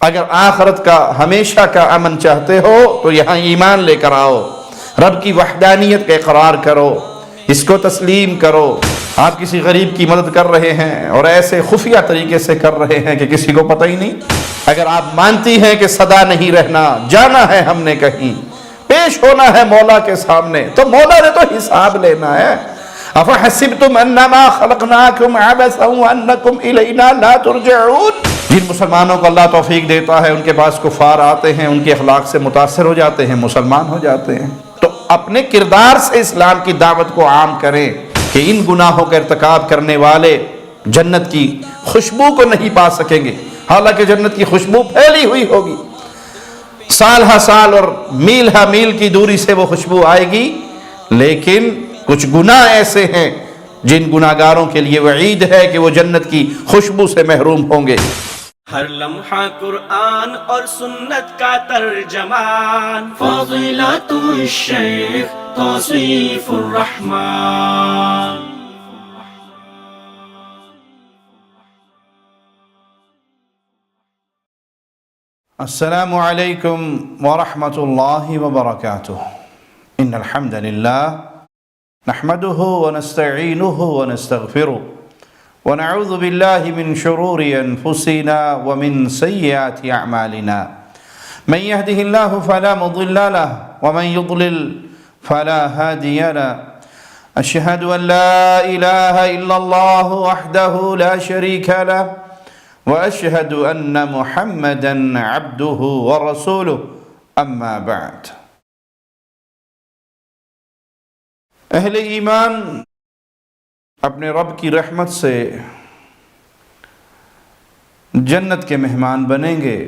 اگر آخرت کا ہمیشہ کا امن چاہتے ہو تو یہاں ایمان لے کر آؤ، رب کی وحدانیت کا اقرار کرو، اس کو تسلیم کرو۔ آپ کسی غریب کی مدد کر رہے ہیں اور ایسے خفیہ طریقے سے کر رہے ہیں کہ کسی کو پتہ ہی نہیں۔ اگر آپ مانتی ہیں کہ سدا نہیں رہنا، جانا ہے ہم نے کہیں، پیش ہونا ہے مولا کے سامنے، تو مولا نے تو حساب لینا ہے۔ أَفَحَسِبْتُمْ أَنَّمَا خَلَقْنَاكُمْ عَبَثًا وَأَنَّكُمْ إِلَيْنَا لَا تُرْجَعُونَ۔ جن مسلمانوں کو اللہ توفیق دیتا ہے، ان کے پاس کفار آتے ہیں، ان کے اخلاق سے متاثر ہو جاتے ہیں، مسلمان ہو جاتے ہیں۔ تو اپنے کردار سے اسلام کی دعوت کو عام کریں کہ ان گناہوں کا ارتکاب کرنے والے جنت کی خوشبو کو نہیں پا سکیں گے، حالانکہ جنت کی خوشبو پھیلی ہوئی ہوگی، سال ہا سال اور میل ہا میل کی دوری سے وہ خوشبو آئے گی، لیکن کچھ گناہ ایسے ہیں جن گناہگاروں کے لیے وعید ہے کہ وہ جنت کی خوشبو سے محروم ہوں گے۔ ہر لمحہ قرآن اور سنت کا ترجمان، فضیلت الشیخ توصیف الرحمن۔ السلام علیکم ورحمۃ اللہ وبرکاتہ۔ ان الحمد للہ نحمده ونستعینه ونستغفره ونعوذ باللہ من شرور انفسنا ومن سیئات اعمالنا، من يهده اللہ فلا مضل له ومن يضلل فلا هادی له، اشہد ان لا الہ الا اللہ وحدہ لا شریک له واشہد ان محمدا عبدہ ورسولہ، اما بعد۔ اہل ایمان اپنے رب کی رحمت سے جنت کے مہمان بنیں گے،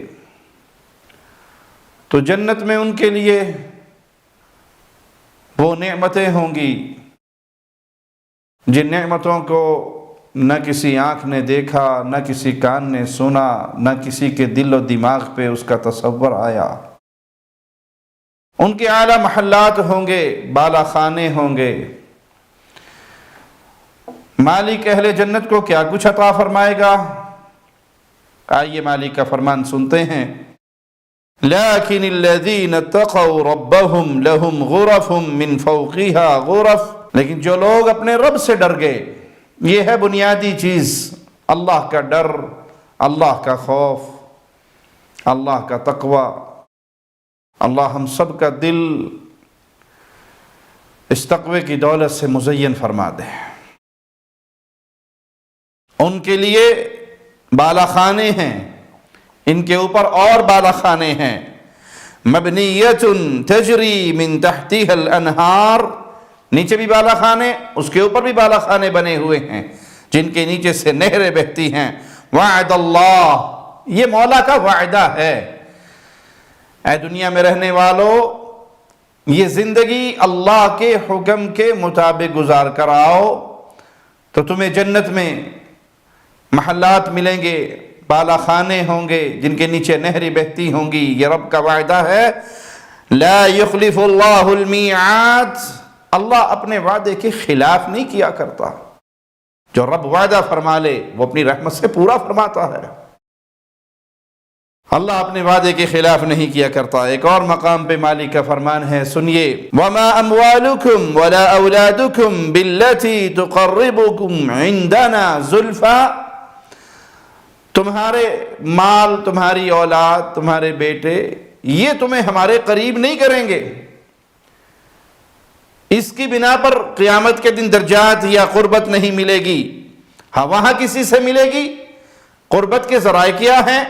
تو جنت میں ان کے لیے وہ نعمتیں ہوں گی جن نعمتوں کو نہ کسی آنکھ نے دیکھا، نہ کسی کان نے سنا، نہ کسی کے دل و دماغ پہ اس کا تصور آیا۔ ان کے اعلیٰ محلات ہوں گے، بالا خانے ہوں گے۔ مالک اہل جنت کو کیا کچھ عطا فرمائے گا؟ آئیے مالک کا فرمان سنتے ہیں۔ لیکن الذین اتقوا ربهم لهم غرف من فوقها غرف، لیکن جو لوگ اپنے رب سے ڈر گئے، یہ ہے بنیادی چیز، اللہ کا ڈر، اللہ کا خوف، اللہ کا تقوی۔ اللہ ہم سب کا دل اس تقوی کی دولت سے مزین فرما دے۔ ان کے لیے بالا خانے ہیں، ان کے اوپر اور بالا خانے ہیں، مبنیۃ تجری من تحتها الانہار، نیچے بھی بالا خانے، اس کے اوپر بھی بالا خانے بنے ہوئے ہیں جن کے نیچے سے نہریں بہتی ہیں۔ وعد اللہ، یہ مولا کا وعدہ ہے۔ اے دنیا میں رہنے والو، یہ زندگی اللہ کے حکم کے مطابق گزار کر آؤ تو تمہیں جنت میں محلات ملیں گے، بالا خانے ہوں گے جن کے نیچے نہریں بہتی ہوں گی۔ یہ رب کا وعدہ ہے۔ لا یخلف اللہ المیعاد، اللہ اپنے وعدے کے خلاف نہیں کیا کرتا۔ جو رب وعدہ فرما لے وہ اپنی رحمت سے پورا فرماتا ہے۔ اللہ اپنے وعدے کے خلاف نہیں کیا کرتا۔ ایک اور مقام پہ مالک کا فرمان ہے، سنیے۔ وَمَا أَمْوَالُكُمْ وَلَا أَوْلَادُكُمْ بِالَّتِي تُقَرِّبُكُمْ عِنْدَنَا زُلْفَىٰ، تمہارے مال، تمہاری اولاد، تمہارے بیٹے، یہ تمہیں ہمارے قریب نہیں کریں گے، اس کی بنا پر قیامت کے دن درجات یا قربت نہیں ملے گی۔ ہاں، وہاں کسی سے ملے گی۔ قربت کے ذرائع کیا ہیں؟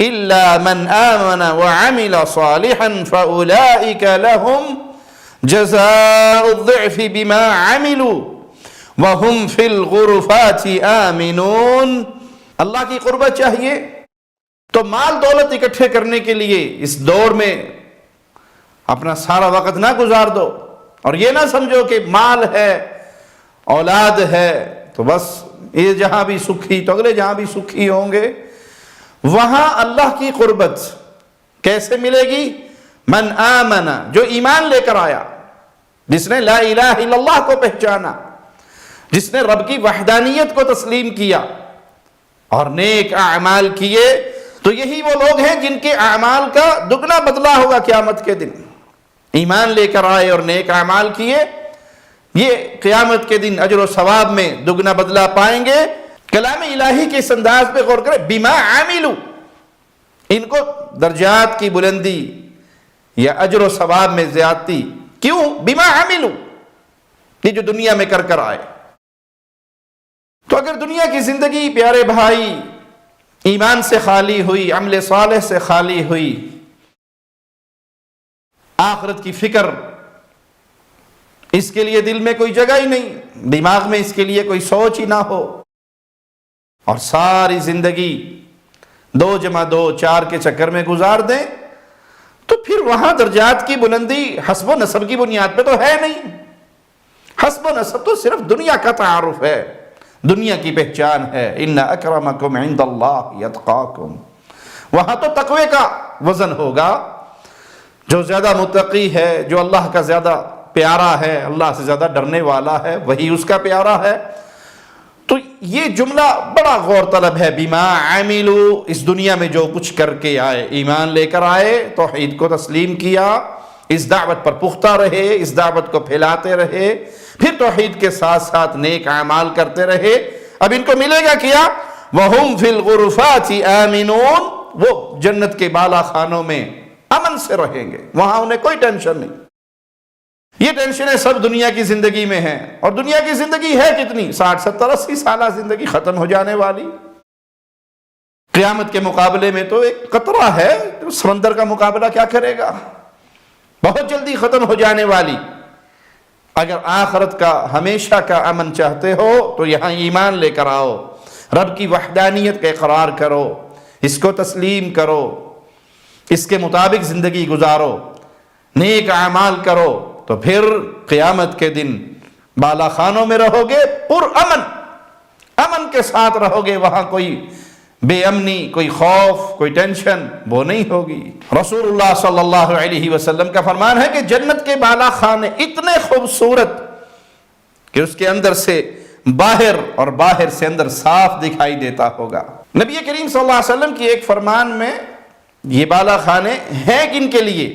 إِلَّا مَنْ آمَنَ وَعَمِلَ صَالِحًا فَأُولَئِكَ لَهُمْ جَزَاءُ الضِّعْفِ بِمَا عَمِلُوا وَهُمْ فِي الْغُرُفَاتِ آمِنُونَ۔ اللہ کی قربت چاہیے تو مال دولت اکٹھے کرنے کے لیے اس دور میں اپنا سارا وقت نہ گزار دو، اور یہ نہ سمجھو کہ مال ہے، اولاد ہے تو بس یہ جہاں بھی سکھی تو اگلے جہاں بھی سکھی ہوں گے۔ وہاں اللہ کی قربت کیسے ملے گی؟ من آمن، جو ایمان لے کر آیا، جس نے لا الہ الا اللہ کو پہچانا، جس نے رب کی وحدانیت کو تسلیم کیا اور نیک اعمال کیے، تو یہی وہ لوگ ہیں جن کے اعمال کا دگنا بدلہ ہوگا قیامت کے دن. ایمان لے کر آئے اور نیک اعمال کیے، یہ قیامت کے دن اجر و ثواب میں دگنا بدلہ پائیں گے. کلام الہی کے اس انداز پہ غور کریں، بما عاملوا، ان کو درجات کی بلندی یا اجر و ثواب میں زیادتی. کیوں؟ بما عاملوا، یہ جو دنیا میں کر کر آئے. تو اگر دنیا کی زندگی پیارے بھائی ایمان سے خالی ہوئی، عمل صالح سے خالی ہوئی، آخرت کی فکر اس کے لیے دل میں کوئی جگہ ہی نہیں، دماغ میں اس کے لیے کوئی سوچ ہی نہ ہو، اور ساری زندگی 2 + 2 4 کے چکر میں گزار دیں، تو پھر وہاں درجات کی بلندی حسب و نسب کی بنیاد پہ تو ہے نہیں. حسب و نسب تو صرف دنیا کا تعارف ہے، دنیا کی پہچان ہے. ان اکرمکم عند اللہ یتقاکم، وہاں تو تقوی کا وزن ہوگا. جو زیادہ متقی ہے، جو اللہ کا زیادہ پیارا ہے، اللہ سے زیادہ ڈرنے والا ہے، وہی اس کا پیارا ہے. تو یہ جملہ بڑا غور طلب ہے. بما عملوا، اس دنیا میں جو کچھ کر کے آئے، ایمان لے کر آئے، توحید کو تسلیم کیا، اس دعوت پر پختہ رہے، اس دعوت کو پھیلاتے رہے، پھر توحید کے ساتھ ساتھ نیک اعمال کرتے رہے. اب ان کو ملے گا کیا؟ وَهُمْ فِي الْغُرُفَاتِ آمِنُونَ، وہ جنت کے بالا خانوں میں امن سے رہیں گے، وہاں انہیں کوئی ٹینشن نہیں. یہ ٹینشنیں سب دنیا کی زندگی میں ہیں، اور دنیا کی زندگی ہے کتنی؟ 60 70 80 سالہ زندگی ختم ہو جانے والی. قیامت کے مقابلے میں تو ایک قطرہ ہے، سمندر کا مقابلہ کیا کرے گا؟ بہت جلدی ختم ہو جانے والی. اگر آخرت کا ہمیشہ کا امن چاہتے ہو تو یہاں ایمان لے کر آؤ، رب کی وحدانیت کا اقرار کرو، اس کو تسلیم کرو، اس کے مطابق زندگی گزارو، نیک اعمال کرو، تو پھر قیامت کے دن بالا خانوں میں رہو گے، پر امن کے ساتھ رہو گے. وہاں کوئی بے امنی، کوئی خوف، کوئی ٹینشن وہ نہیں ہوگی. رسول اللہ صلی اللہ علیہ وسلم کا فرمان ہے کہ جنت کے بالا خانے اتنے خوبصورت کہ اس کے اندر سے باہر اور باہر سے اندر صاف دکھائی دیتا ہوگا. نبی کریم صلی اللہ علیہ وسلم کی ایک فرمان میں یہ بالا خانے ہیں کن کے لیے؟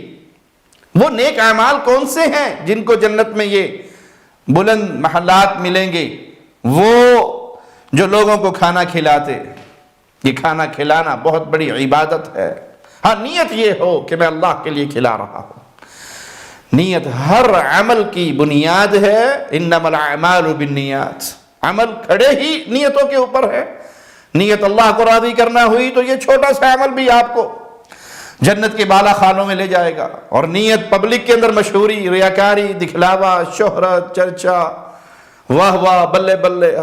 وہ نیک اعمال کون سے ہیں جن کو جنت میں یہ بلند محلات ملیں گے؟ وہ جو لوگوں کو کھانا کھلاتے. یہ کھانا کھلانا بہت بڑی عبادت ہے. ہاں، نیت یہ ہو کہ میں اللہ کے لیے کھلا رہا ہوں. نیت ہر عمل کی بنیاد ہے. انما الاعمال بالنیات، عمل کھڑے ہی نیتوں کے اوپر ہے. نیت اللہ کو راضی کرنا ہوئی تو یہ چھوٹا سا عمل بھی آپ کو جنت کے بالا خانوں میں لے جائے گا. اور نیت پبلک کے اندر مشہوری، ریاکاری، دکھلاوا، شہرت، چرچا، واہ واہ، بلے بلے،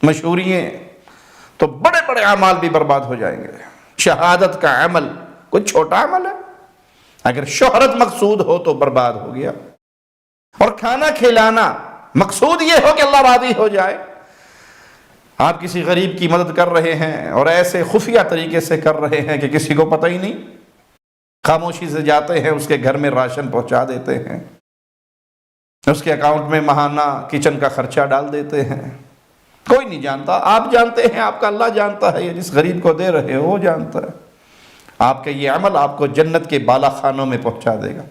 مشہورییں، تو بڑے بڑے اعمال بھی برباد ہو جائیں گے. شہادت کا عمل کوئی چھوٹا عمل ہے، اگر شہرت مقصود ہو تو برباد ہو گیا. اور کھانا کھلانا مقصود یہ ہو کہ اللہ راضی ہو جائے. آپ کسی غریب کی مدد کر رہے ہیں اور ایسے خفیہ طریقے سے کر رہے ہیں کہ کسی کو پتہ ہی نہیں، خاموشی سے جاتے ہیں، اس کے گھر میں راشن پہنچا دیتے ہیں، اس کے اکاؤنٹ میں ماہانہ کچن کا خرچہ ڈال دیتے ہیں. کوئی نہیں جانتا، آپ جانتے ہیں، آپ کا اللہ جانتا ہے، یہ جس غریب کو دے رہے ہو وہ جانتا ہے. آپ کا یہ عمل آپ کو جنت کے بالا خانوں میں پہنچا دے گا.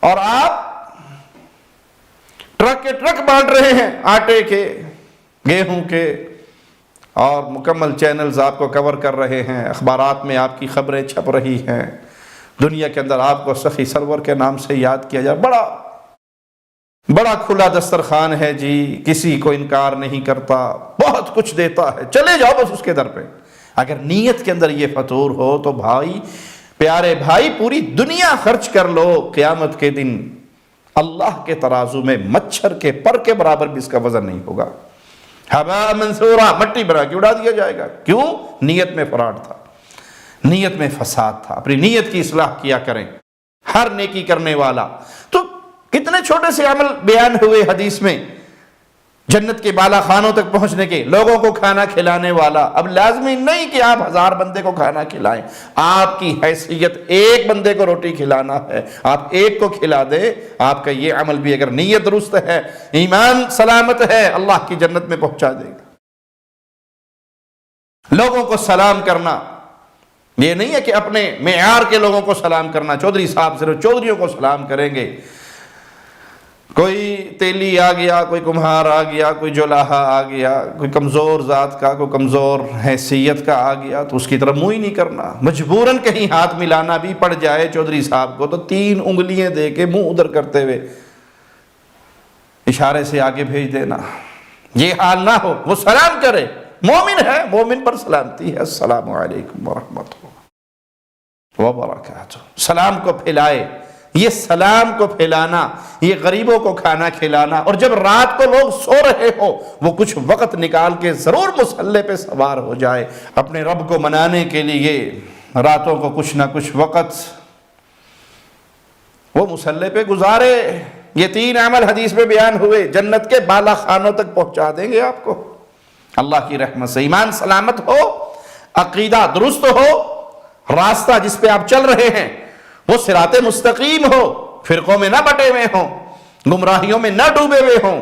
اور آپ ٹرک کے ٹرک بانٹ رہے ہیں، آٹے کے، گیہوں کے، اور مکمل چینلز آپ کو کور کر رہے ہیں، اخبارات میں آپ کی خبریں چھپ رہی ہیں، دنیا کے اندر آپ کو سخی سرور کے نام سے یاد کیا جائے. بڑا کھلا دسترخوان ہے جی، کسی کو انکار نہیں کرتا، بہت کچھ دیتا ہے، چلے جاؤ بس اس کے در پہ. اگر نیت کے اندر یہ فطور ہو تو بھائی، پیارے بھائی، پوری دنیا خرچ کر لو، قیامت کے دن اللہ کے ترازو میں مچھر کے پر کے برابر بھی اس کا وزن نہیں ہوگا. ہوا منصورا، مٹی بنا کے اڑا دیا جائے گا. کیوں؟ نیت میں فراڈ تھا، نیت میں فساد تھا. اپنی نیت کی اصلاح کیا کریں. ہر نیکی کرنے والا، تو کتنے چھوٹے سے عمل بیان ہوئے حدیث میں، جنت کے بالا خانوں تک پہنچنے کے، لوگوں کو کھانا کھلانے والا. اب لازمی نہیں کہ آپ 1000 بندے کو کھانا کھلائیں، آپ کی حیثیت ایک بندے کو روٹی کھلانا ہے، آپ ایک کو کھلا دیں. آپ کا یہ عمل بھی اگر نیت درست ہے، ایمان سلامت ہے، اللہ کی جنت میں پہنچا دے گا. لوگوں کو سلام کرنا یہ نہیں ہے کہ اپنے معیار کے لوگوں کو سلام کرنا، چودھری صاحب صرف چودھریوں کو سلام کریں گے، کوئی تیلی آ گیا، کوئی کمہار آ گیا، کوئی جولاہا آ گیا، کوئی کمزور ذات کا، کوئی کمزور حیثیت کا آ گیا تو اس کی طرف منہ ہی نہیں کرنا۔ مجبوراً کہیں ہاتھ ملانا بھی پڑ جائے چودھری صاحب کو تو 3 انگلیاں دے کے منہ ادھر کرتے ہوئے اشارے سے آگے بھیج دینا، یہ حال نہ ہو، وہ سلام کرے، مومن ہے، مومن پر سلامتی ہے، السلام علیکم ورحمۃ اللہ وبرکاتہ، سلام کو پھیلائے۔ یہ سلام کو پھیلانا، یہ غریبوں کو کھانا کھلانا، اور جب رات کو لوگ سو رہے ہو وہ کچھ وقت نکال کے ضرور مصلی پہ سوار ہو جائے اپنے رب کو منانے کے لیے، راتوں کو کچھ نہ کچھ وقت وہ مصلی پہ گزارے۔ یہ 3 عمل حدیث میں بیان ہوئے، جنت کے بالا خانوں تک پہنچا دیں گے آپ کو اللہ کی رحمت سے۔ ایمان سلامت ہو، عقیدہ درست ہو، راستہ جس پہ آپ چل رہے ہیں وہ صراط مستقیم ہو، فرقوں میں نہ بٹے ہوئے ہوں، گمراہیوں میں نہ ڈوبے ہوئے ہوں،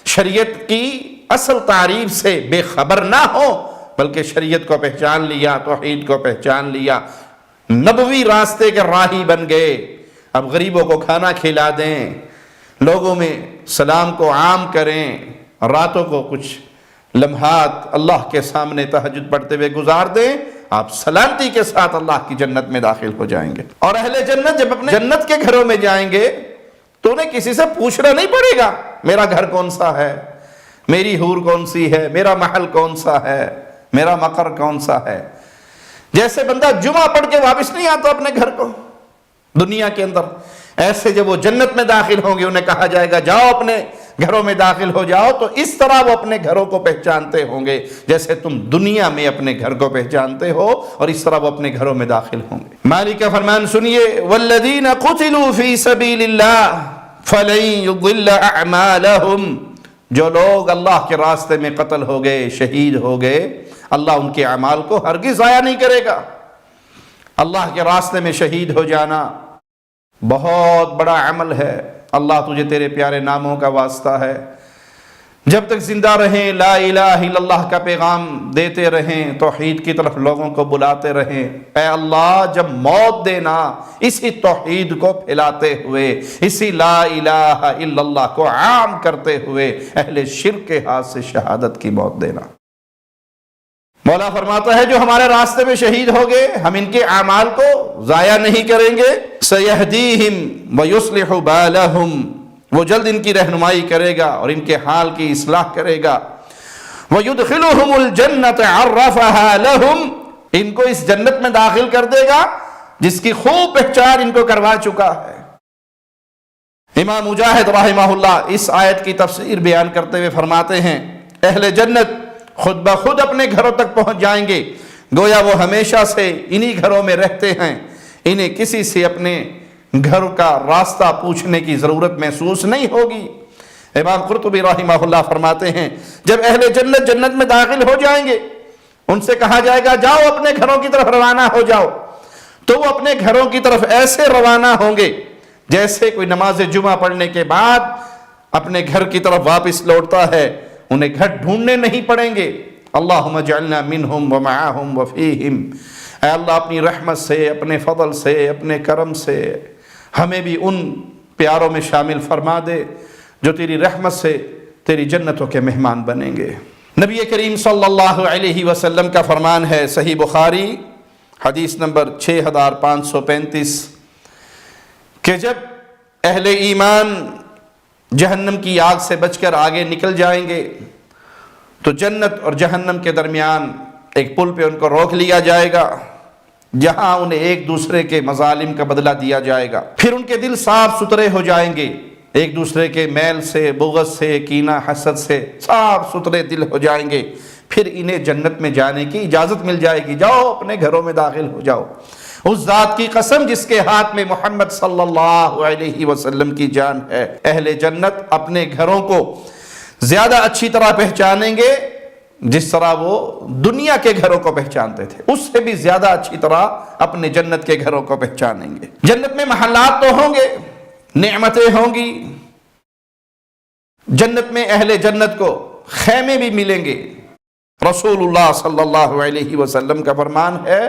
شریعت کی اصل تعریف سے بے خبر نہ ہو، بلکہ شریعت کو پہچان لیا، توحید کو پہچان لیا، نبوی راستے کے راہی بن گئے۔ اب غریبوں کو کھانا کھلا دیں، لوگوں میں سلام کو عام کریں، راتوں کو کچھ لمحات اللہ کے سامنے تہجد پڑھتے ہوئے گزار دیں، آپ سلامتی کے ساتھ اللہ کی جنت میں داخل ہو جائیں گے۔ اور اہل جنت جب اپنے جنت کے گھروں میں جائیں گے تو انہیں کسی سے پوچھنا نہیں پڑے گا میرا گھر کون سا ہے، میری حور کون سی ہے، میرا محل کون سا ہے، میرا مقر کون سا ہے۔ جیسے بندہ جمعہ پڑھ کے واپس نہیں آتا اپنے گھر کو دنیا کے اندر، ایسے جب وہ جنت میں داخل ہوں گے انہیں کہا جائے گا جاؤ اپنے گھروں میں داخل ہو جاؤ، تو اس طرح وہ اپنے گھروں کو پہچانتے ہوں گے جیسے تم دنیا میں اپنے گھر کو پہچانتے ہو، اور اس طرح وہ اپنے گھروں میں داخل ہوں گے۔ مالک کا فرمان سنیے، والذین قتلوا فی سبیل اللہ فلن یضل اعمالہم، جو لوگ اللہ کے راستے میں قتل ہو گئے، شہید ہو گئے، اللہ ان کے اعمال کو ہرگز ضائع نہیں کرے گا۔ اللہ کے راستے میں شہید ہو جانا بہت بڑا عمل ہے، اللہ تجھے تیرے پیارے ناموں کا واسطہ ہے، جب تک زندہ رہیں لا الہ الا اللہ کا پیغام دیتے رہیں، توحید کی طرف لوگوں کو بلاتے رہیں۔ اے اللہ جب موت دینا اسی توحید کو پھیلاتے ہوئے، اسی لا الہ الا اللہ کو عام کرتے ہوئے، اہل شرک کے ہاتھ سے شہادت کی موت دینا۔ مولا فرماتا ہے جو ہمارے راستے میں شہید ہو گئے ہم ان کے اعمال کو ضائع نہیں کریں گے، سَيَهْدِيهِمْ وَيُصْلِحُ بَالَهُمْ، وہ جلد ان کی رہنمائی کرے گا اور ان کے حال کی اصلاح کرے گا۔ وَيُدْخِلُهُمُ الْجَنَّةَ عَرَّفَهَا لَهُمْ، ان کو اس جنت میں داخل کر دے گا جس کی خوب پہچان ان کو کروا چکا ہے۔ امام مجاہد رحمہ اللہ اس آیت کی تفسیر بیان کرتے ہوئے فرماتے ہیں اہل جنت خود بخود اپنے گھروں تک پہنچ جائیں گے، گویا وہ ہمیشہ سے انہی گھروں میں رہتے ہیں، انہیں کسی سے اپنے گھر کا راستہ پوچھنے کی ضرورت محسوس نہیں ہوگی۔ امام قرطبی رحمہ اللہ فرماتے ہیں جب اہل جنت جنت میں داخل ہو جائیں گے ان سے کہا جائے گا جاؤ اپنے گھروں کی طرف روانہ ہو جاؤ، تو وہ اپنے گھروں کی طرف ایسے روانہ ہوں گے جیسے کوئی نماز جمعہ پڑھنے کے بعد اپنے گھر کی طرف واپس لوٹتا ہے، انہیں گھر ڈھونڈنے نہیں پڑیں گے۔ اللہم اجعلنا منہم ومعاہم وفیہم، اے اللہ اپنی رحمت سے، اپنے فضل سے، اپنے کرم سے ہمیں بھی ان پیاروں میں شامل فرما دے جو تیری رحمت سے تیری جنتوں کے مہمان بنیں گے۔ نبی کریم صلی اللہ علیہ وسلم کا فرمان ہے، صحیح بخاری حدیث نمبر 6535، کہ جب اہل ایمان جہنم کی آگ سے بچ کر آگے نکل جائیں گے تو جنت اور جہنم کے درمیان ایک پل پہ ان کو روک لیا جائے گا جہاں انہیں ایک دوسرے کے مظالم کا بدلہ دیا جائے گا۔ پھر ان کے دل صاف ستھرے ہو جائیں گے، ایک دوسرے کے میل سے، بغض سے، کینہ حسد سے صاف ستھرے دل ہو جائیں گے، پھر انہیں جنت میں جانے کی اجازت مل جائے گی، جاؤ اپنے گھروں میں داخل ہو جاؤ۔ اس ذات کی قسم جس کے ہاتھ میں محمد صلی اللہ علیہ وسلم کی جان ہے، اہل جنت اپنے گھروں کو زیادہ اچھی طرح پہچانیں گے جس طرح وہ دنیا کے گھروں کو پہچانتے تھے، اس سے بھی زیادہ اچھی طرح اپنے جنت کے گھروں کو پہچانیں گے۔ جنت میں محلات تو ہوں گے، نعمتیں ہوں گی، جنت میں اہل جنت کو خیمے بھی ملیں گے۔ رسول اللہ صلی اللہ علیہ وسلم کا فرمان ہے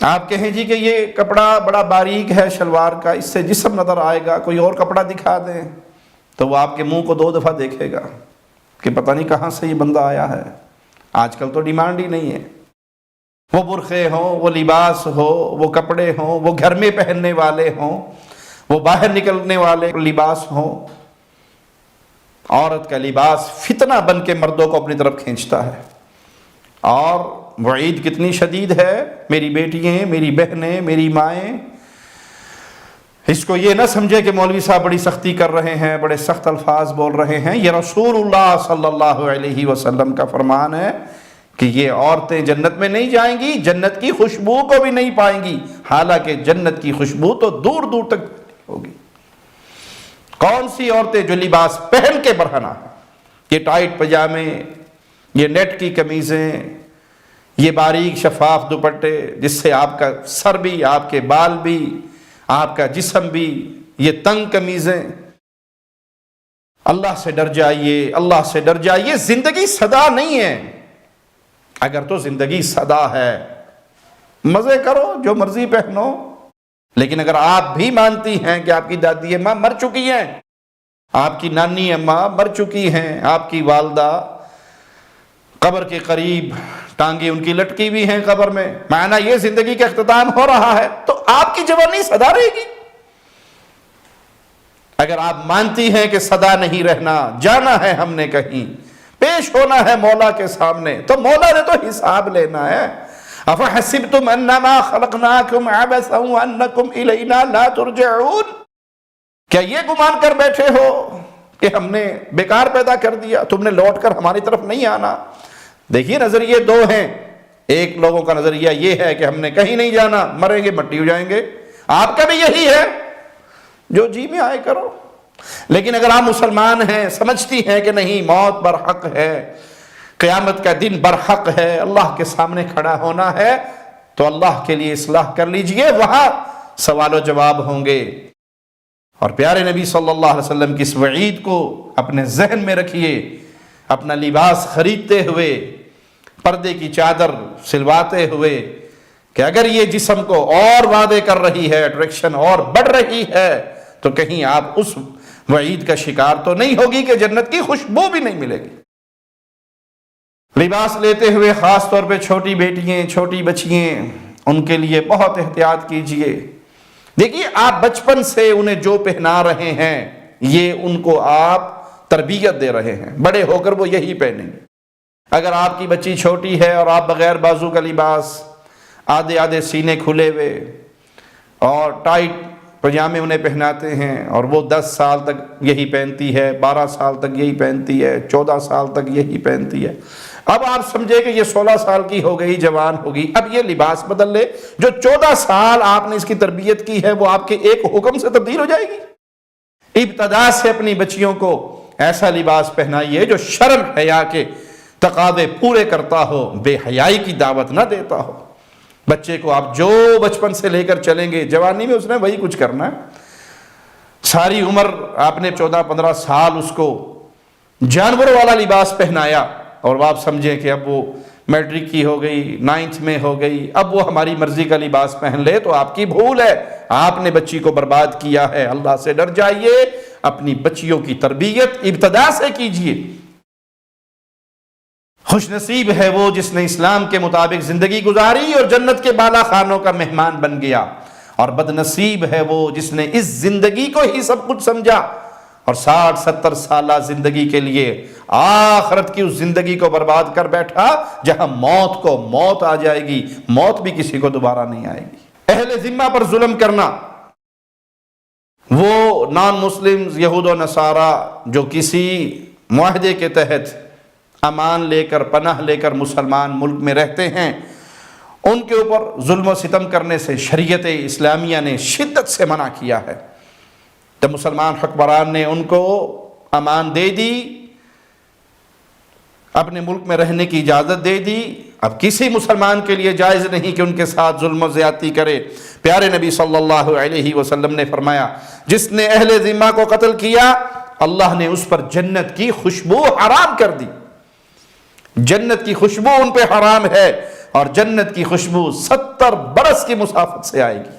آپ کہیں جی کہ یہ کپڑا بڑا باریک ہے شلوار کا، اس سے جسم نظر آئے گا، کوئی اور کپڑا دکھا دیں، تو وہ آپ کے منہ کو 2 دفعہ دیکھے گا کہ پتہ نہیں کہاں سے یہ بندہ آیا ہے۔ آج کل تو ڈیمانڈ ہی نہیں ہے، وہ برقعے ہوں، وہ لباس ہو، وہ کپڑے ہوں، وہ گھر میں پہننے والے ہوں، وہ باہر نکلنے والے لباس ہوں، عورت کا لباس فتنہ بن کے مردوں کو اپنی طرف کھینچتا ہے۔ اور وعید کتنی شدید ہے، میری بیٹیاں، میری بہنیں، میری مائیں، اس کو یہ نہ سمجھے کہ مولوی صاحب بڑی سختی کر رہے ہیں، بڑے سخت الفاظ بول رہے ہیں۔ یہ رسول اللہ صلی اللہ علیہ وسلم کا فرمان ہے کہ یہ عورتیں جنت میں نہیں جائیں گی، جنت کی خوشبو کو بھی نہیں پائیں گی، حالانکہ جنت کی خوشبو تو دور دور تک ہوگی۔ کون سی عورتیں جو لباس پہن کے برہنہ ہیں، یہ ٹائٹ پجامے، یہ نیٹ کی قمیضیں، یہ باریک شفاف دوپٹے جس سے آپ کا سر بھی، آپ کے بال بھی، آپ کا جسم بھی، یہ تنگ قمیضیں۔ اللہ سے ڈر جائیے، اللہ سے ڈر جائیے۔ زندگی سدا نہیں ہے۔ اگر تو زندگی سدا ہے، مزے کرو، جو مرضی پہنو، لیکن اگر آپ بھی مانتی ہیں کہ آپ کی دادی اماں مر چکی ہیں، آپ کی نانی اماں مر چکی ہیں، آپ کی والدہ قبر کے قریب، ٹانگیں ان کی لٹکی بھی ہیں قبر میں، معنی یہ زندگی کا اختتام ہو رہا ہے، تو آپ کی جوانی سدا رہے گی۔ اگر آپ مانتی ہیں کہ سدا نہیں رہنا، جانا ہے ہم نے کہیں، پیش ہونا ہے مولا کے سامنے، تو مولا نے تو حساب لینا ہے۔ افحسبتم انما خلقناکم عبثا وانکم الینا لا ترجعون، کیا یہ گمان کر بیٹھے ہو کہ ہم نے بیکار پیدا کر دیا، تم نے لوٹ کر ہماری طرف نہیں آنا؟ دیکھیے نظریے 2 ہیں۔ ایک لوگوں کا نظریہ یہ ہے کہ ہم نے کہیں نہیں جانا، مریں گے مٹی ہو جائیں گے۔ آپ کا بھی یہی ہے، جو جی میں آئے کرو۔ لیکن اگر آپ مسلمان ہیں، سمجھتی ہیں کہ نہیں، موت برحق ہے، قیامت کا دن برحق ہے، اللہ کے سامنے کھڑا ہونا ہے، تو اللہ کے لیے اصلاح کر لیجئے، وہاں سوال و جواب ہوں گے۔ اور پیارے نبی صلی اللہ علیہ وسلم کی اس وعید کو اپنے ذہن میں رکھیے، اپنا لباس خریدتے ہوئے، پردے کی چادر سلواتے ہوئے، کہ اگر یہ جسم کو اور وعدے کر رہی ہے، اٹریکشن اور بڑھ رہی ہے، تو کہیں آپ اس وعید کا شکار تو نہیں ہوگی کہ جنت کی خوشبو بھی نہیں ملے گی۔ لباس لیتے ہوئے خاص طور پہ چھوٹی بیٹیاں، چھوٹی بچیاں، ان کے لیے بہت احتیاط کیجئے۔ دیکھیے، آپ بچپن سے انہیں جو پہنا رہے ہیں، یہ ان کو آپ تربیت دے رہے ہیں، بڑے ہو کر وہ یہی پہنیں گے۔ اگر آپ کی بچی چھوٹی ہے اور آپ بغیر بازو کا لباس، آدھے آدھے سینے کھلے ہوئے اور ٹائٹ پجامے انہیں پہناتے ہیں، اور وہ 10 سال تک یہی پہنتی ہے، 12 سال تک یہی پہنتی ہے، 14 سال تک یہی پہنتی ہے، اب آپ سمجھے کہ یہ 16 سال کی ہو گئی، جوان ہوگی، اب یہ لباس بدل لے، جو 14 سال آپ نے اس کی تربیت کی ہے، وہ آپ کے ایک حکم سے تبدیل ہو جائے گی۔ ابتدا سے اپنی بچیوں کو ایسا لباس پہنائیے جو شرم حیا کے تقاضے پورے کرتا ہو، بے حیائی کی دعوت نہ دیتا ہو۔ بچے کو آپ جو بچپن سے لے کر چلیں گے، جوانی میں اس نے وہی کچھ کرنا ہے۔ ساری عمر آپ نے 14-15 سال اس کو جانور والا لباس پہنایا، اور آپ سمجھیں کہ اب وہ میٹرک کی ہو گئی، 9th میں ہو گئی، اب وہ ہماری مرضی کا لباس پہن لے، تو آپ کی بھول ہے، آپ نے بچی کو برباد کیا ہے۔ اللہ سے ڈر جائیے، اپنی بچیوں کی تربیت ابتدا سے کیجیے۔ خوش نصیب ہے وہ جس نے اسلام کے مطابق زندگی گزاری اور جنت کے بالا خانوں کا مہمان بن گیا، اور بد نصیب ہے وہ جس نے اس زندگی کو ہی سب کچھ سمجھا اور 60-70 سالہ زندگی کے لیے آخرت کی اس زندگی کو برباد کر بیٹھا، جہاں موت کو موت آ جائے گی، موت بھی کسی کو دوبارہ نہیں آئے گی۔ اہل ذمہ پر ظلم کرنا، وہ نان مسلمز، یہود و نصارہ جو کسی معاہدے کے تحت امان لے کر، پناہ لے کر مسلمان ملک میں رہتے ہیں، ان کے اوپر ظلم و ستم کرنے سے شریعت اسلامیہ نے شدت سے منع کیا ہے۔ جب مسلمان حکمران نے ان کو امان دے دی، اپنے ملک میں رہنے کی اجازت دے دی، اب کسی مسلمان کے لیے جائز نہیں کہ ان کے ساتھ ظلم و زیادتی کرے۔ پیارے نبی صلی اللہ علیہ وسلم نے فرمایا، جس نے اہل ذمہ کو قتل کیا، اللہ نے اس پر جنت کی خوشبو حرام کر دی، جنت کی خوشبو ان پہ حرام ہے۔ اور جنت کی خوشبو 70 برس کی مسافت سے آئے گی۔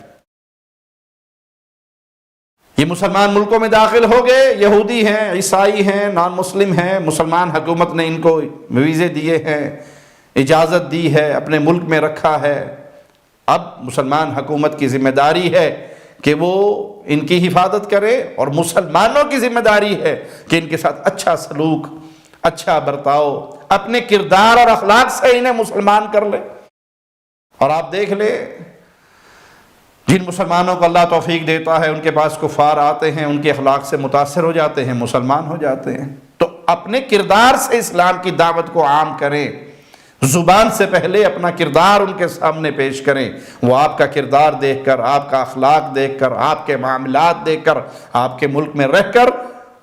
یہ مسلمان ملکوں میں داخل ہو گئے، یہودی ہیں، عیسائی ہیں، نان مسلم ہیں، مسلمان حکومت نے ان کو ویزے دیے ہیں، اجازت دی ہے، اپنے ملک میں رکھا ہے۔ اب مسلمان حکومت کی ذمہ داری ہے کہ وہ ان کی حفاظت کرے، اور مسلمانوں کی ذمہ داری ہے کہ ان کے ساتھ اچھا سلوک، اچھا برتاؤ، اپنے کردار اور اخلاق سے انہیں مسلمان کر لے۔ اور آپ دیکھ لیں، جن مسلمانوں کو اللہ توفیق دیتا ہے ان کے پاس کفار آتے ہیں، ان کے اخلاق سے متاثر ہو جاتے ہیں، مسلمان ہو جاتے ہیں۔ تو اپنے کردار سے اسلام کی دعوت کو عام کریں، زبان سے پہلے اپنا کردار ان کے سامنے پیش کریں۔ وہ آپ کا کردار دیکھ کر، آپ کا اخلاق دیکھ کر، آپ کے معاملات دیکھ کر، آپ کے ملک میں رہ کر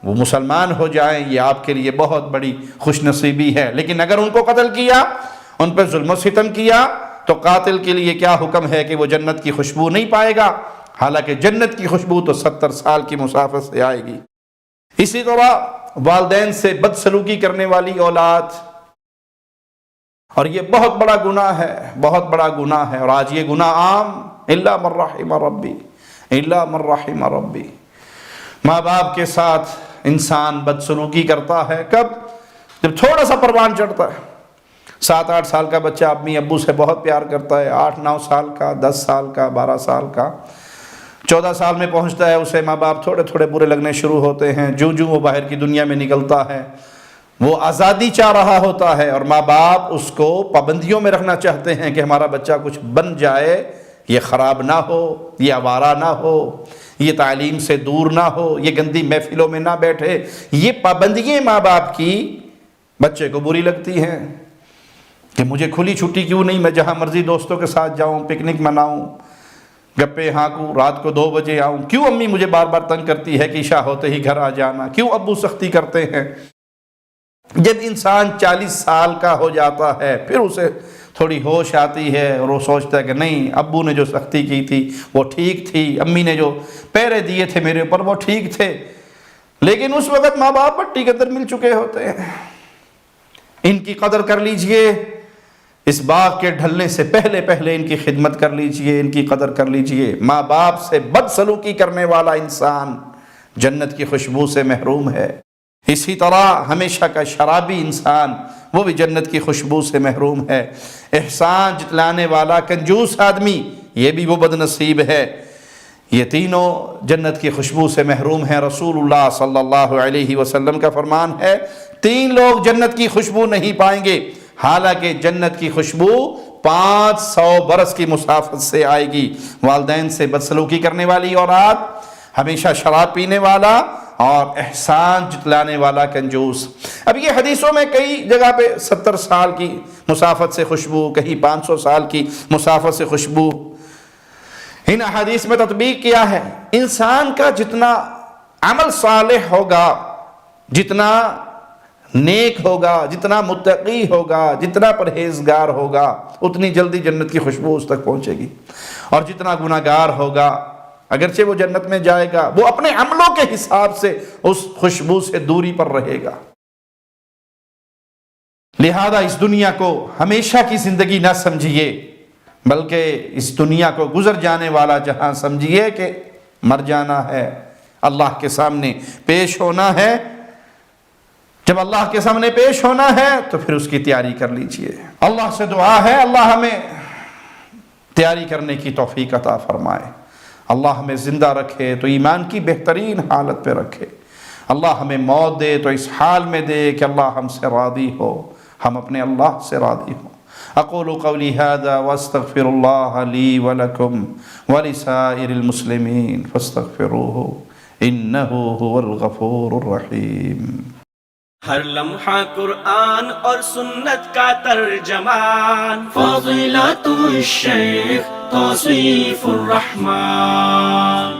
وہ مسلمان ہو جائیں، یہ آپ کے لیے بہت بڑی خوش نصیبی ہے۔ لیکن اگر ان کو قتل کیا، ان پر ظلم و ستم کیا، تو قاتل کے لیے کیا حکم ہے کہ وہ جنت کی خوشبو نہیں پائے گا، حالانکہ جنت کی خوشبو تو 70 سال کی مسافت سے آئے گی۔ اسی طرح والدین سے بدسلوکی کرنے والی اولاد، اور یہ بہت بڑا گناہ ہے، بہت بڑا گناہ ہے، اور آج یہ گناہ عام، الا من رحم ربی، الا من رحم ربی۔ ماں باپ کے ساتھ انسان بدسلوکی کرتا ہے کب؟ جب تھوڑا سا پروان چڑھتا ہے۔ 7-8 سال کا بچہ اپنی ابو سے بہت پیار کرتا ہے، 8-9 سال کا، 10 سال کا، 12 سال کا، 14 سال میں پہنچتا ہے، اسے ماں باپ تھوڑے تھوڑے برے لگنے شروع ہوتے ہیں۔ جو وہ باہر کی دنیا میں نکلتا ہے، وہ آزادی چاہ رہا ہوتا ہے، اور ماں باپ اس کو پابندیوں میں رکھنا چاہتے ہیں کہ ہمارا بچہ کچھ بن جائے، یہ خراب نہ ہو، یہ آوارہ نہ ہو، یہ تعلیم سے دور نہ ہو، یہ گندی محفلوں میں نہ بیٹھے۔ یہ پابندیاں ماں باپ کی بچے کو بری لگتی ہیں کہ مجھے کھلی چھٹی کیوں نہیں، میں جہاں مرضی دوستوں کے ساتھ جاؤں، پکنک مناؤں، گپے ہانکوں، رات کو 2 بجے آؤں، کیوں امی مجھے بار بار تنگ کرتی ہے کہ عشاء ہوتے ہی گھر آ جانا، کیوں ابو سختی کرتے ہیں۔ جب انسان 40 سال کا ہو جاتا ہے، پھر اسے تھوڑی ہوش آتی ہے، اور وہ سوچتا ہے کہ نہیں، ابو نے جو سختی کی تھی وہ ٹھیک تھی، امی نے جو پیرے دیے تھے میرے اوپر وہ ٹھیک تھے۔ لیکن اس وقت ماں باپ پٹی کے اندر مل چکے ہوتے ہیں۔ ان کی قدر کر لیجئے، اس باغ کے ڈھلنے سے پہلے پہلے ان کی خدمت کر لیجئے، ان کی قدر کر لیجئے۔ ماں باپ سے بدسلوکی کرنے والا انسان جنت کی خوشبو سے محروم ہے۔ اسی طرح ہمیشہ کا شرابی انسان، وہ بھی جنت کی خوشبو سے محروم ہے۔ احسان جتلانے والا کنجوس آدمی، یہ بھی وہ بدنصیب ہے۔ یہ تینوں جنت کی خوشبو سے محروم ہیں۔ رسول اللہ صلی اللہ علیہ وسلم کا فرمان ہے، 3 لوگ جنت کی خوشبو نہیں پائیں گے، حالانکہ جنت کی خوشبو 500 برس کی مسافت سے آئے گی۔ والدین سے بدسلوکی کرنے والی اولاد، ہمیشہ شراب پینے والا، اور احسان جتلانے والا کنجوس۔ اب یہ حدیثوں میں کئی جگہ پہ 70 سال کی مسافت سے خوشبو، کہیں 500 سال کی مسافت سے خوشبو، ان احادیث میں تطبیق کیا ہے۔ انسان کا جتنا عمل صالح ہوگا، جتنا نیک ہوگا، جتنا متقی ہوگا، جتنا پرہیزگار ہوگا، اتنی جلدی جنت کی خوشبو اس تک پہنچے گی۔ اور جتنا گناہگار ہوگا، اگرچہ وہ جنت میں جائے گا، وہ اپنے عملوں کے حساب سے اس خوشبو سے دوری پر رہے گا۔ لہذا اس دنیا کو ہمیشہ کی زندگی نہ سمجھیے، بلکہ اس دنیا کو گزر جانے والا جہاں سمجھیے کہ مر جانا ہے، اللہ کے سامنے پیش ہونا ہے۔ جب اللہ کے سامنے پیش ہونا ہے تو پھر اس کی تیاری کر لیجئے۔ اللہ سے دعا ہے اللہ ہمیں تیاری کرنے کی توفیق عطا فرمائے، اللہ ہمیں زندہ رکھے تو ایمان کی بہترین حالت پہ رکھے، اللہ ہمیں موت دے تو اس حال میں دے کہ اللہ ہم سے راضی ہو، ہم اپنے اللہ سے راضی ہوں۔ اقول قولی هذا واستغفر الله لي ولكم ولسائر المسلمين فاستغفروه انه هو الغفور الرحیم۔ ہر لمحہ قرآن اور سنت کا ترجمان، فضیلت الشیخ توصیف الرحمان۔